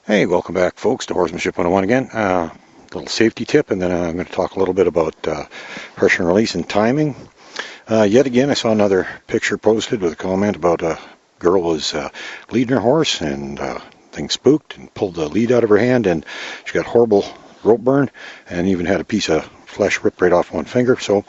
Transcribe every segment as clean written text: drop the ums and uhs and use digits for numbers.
Hey, welcome back folks to Horsemanship 101 again. Little safety tip, and then I'm going to talk a little bit about pressure and release and timing. Yet again, I saw another picture posted with a comment about a girl was leading her horse and things spooked and pulled the lead out of her hand, and she got horrible rope burn and even had a piece of flesh ripped right off one finger. So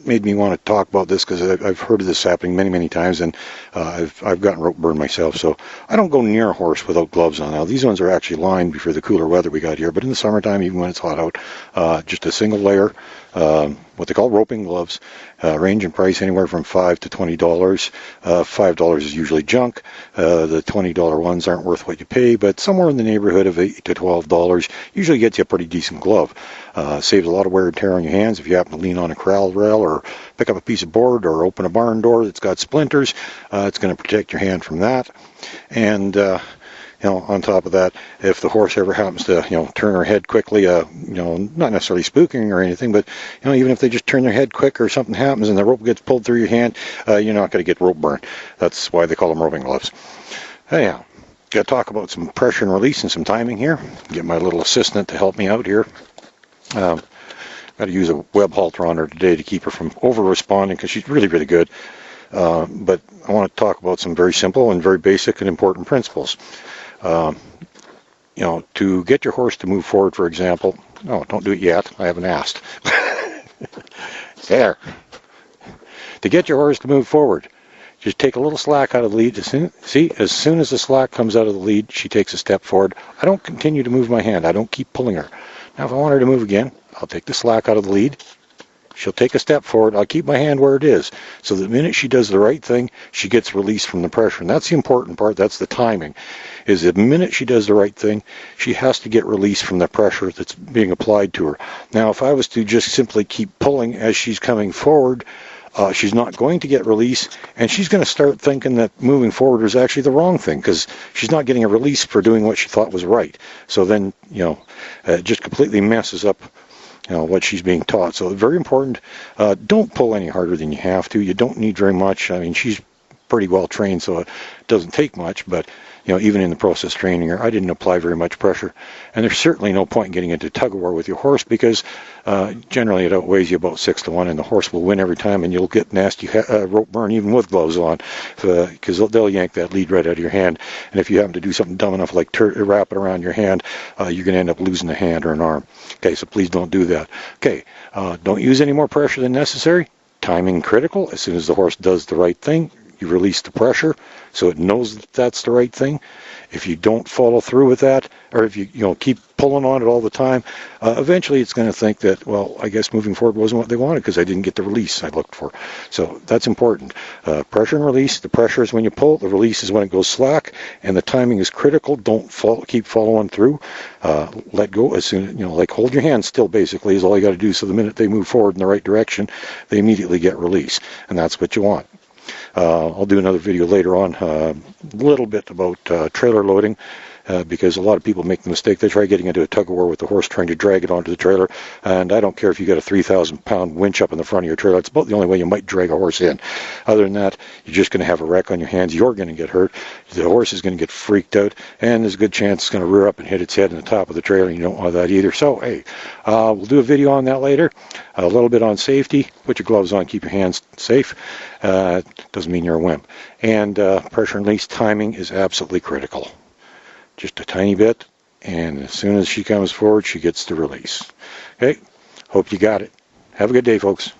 made me want to talk about this because I've heard of this happening many times, and I've gotten rope burn myself. So I don't go near a horse without gloves on. Now these ones are actually lined before the cooler weather we got here, but in the summertime, even when it's hot out, just a single layer, what they call roping gloves, range in price anywhere from $5 to $20. $5 is usually junk. The $20 ones aren't worth what you pay, but somewhere in the neighborhood of $8 to $12 usually gets you a pretty decent glove. Saves a lot of wear and tear on your hands if you happen to lean on a corral rail or pick up a piece of board or open a barn door that's got splinters. It's going to protect your hand from that. And on top of that, if the horse ever happens to, turn her head quickly, not necessarily spooking or anything, but, even if they just turn their head quick or something happens and the rope gets pulled through your hand, you're not going to get rope burn. That's why they call them roping gloves. Anyhow, got to talk about some pressure and release and some timing here. Get my little assistant to help me out here. Got to use a web halter on her today to keep her from over-responding because she's really, really good. But I want to talk about some very simple and very basic and important principles. To get your horse to move forward, for example, no, don't do it yet. I haven't asked. There. To get your horse to move forward, just take a little slack out of the lead. As soon as the slack comes out of the lead, she takes a step forward. I don't continue to move my hand. I don't keep pulling her. Now, if I want her to move again, I'll take the slack out of the lead. She'll take a step forward. I'll keep my hand where it is. So the minute she does the right thing, she gets released from the pressure. And that's the important part. That's the timing. Is the minute she does the right thing, she has to get released from the pressure that's being applied to her. Now, if I was to just simply keep pulling as she's coming forward, she's not going to get release, and she's going to start thinking that moving forward is actually the wrong thing because she's not getting a release for doing what she thought was right. So then, it just completely messes up what she's being taught. So very important, don't pull any harder than you have to. You don't need very much. I mean, she's pretty well trained, so it doesn't take much, but even in the process training her, I didn't apply very much pressure. And there's certainly no point in getting into tug-of-war with your horse because generally it outweighs you about 6 to 1, and the horse will win every time, and you'll get nasty rope burn even with gloves on because they'll yank that lead right out of your hand. And if you happen to do something dumb enough like wrap it around your hand, you're going to end up losing a hand or an arm. Okay, so please don't do that. Okay, don't use any more pressure than necessary. Timing critical. As soon as the horse does the right thing, you release the pressure so it knows that that's the right thing. If you don't follow through with that, or if you keep pulling on it all the time, eventually it's going to think that, well, I guess moving forward wasn't what they wanted because I didn't get the release I looked for. So that's important. Pressure and release. The pressure is when you pull. The release is when it goes slack, and the timing is critical. Don't keep following through. Let go as soon. Like hold your hand still. Basically, is all you got to do. So the minute they move forward in the right direction, they immediately get release, and that's what you want. I'll do another video later on, a little bit about trailer loading, because a lot of people make the mistake. They try getting into a tug-of-war with the horse, trying to drag it onto the trailer, and I don't care if you got a 3,000-pound winch up in the front of your trailer. It's about the only way you might drag a horse in. Other than that, you're just going to have a wreck on your hands. You're going to get hurt. The horse is going to get freaked out, and there's a good chance it's going to rear up and hit its head in the top of the trailer, and you don't want that either. So, hey, we'll do a video on that later. A little bit on safety. Put your gloves on. Keep your hands safe. Doesn't mean you're a wimp. And pressure and release timing is absolutely critical. Just a tiny bit, and as soon as she comes forward, she gets the release. Okay, hope you got it. Have a good day, folks.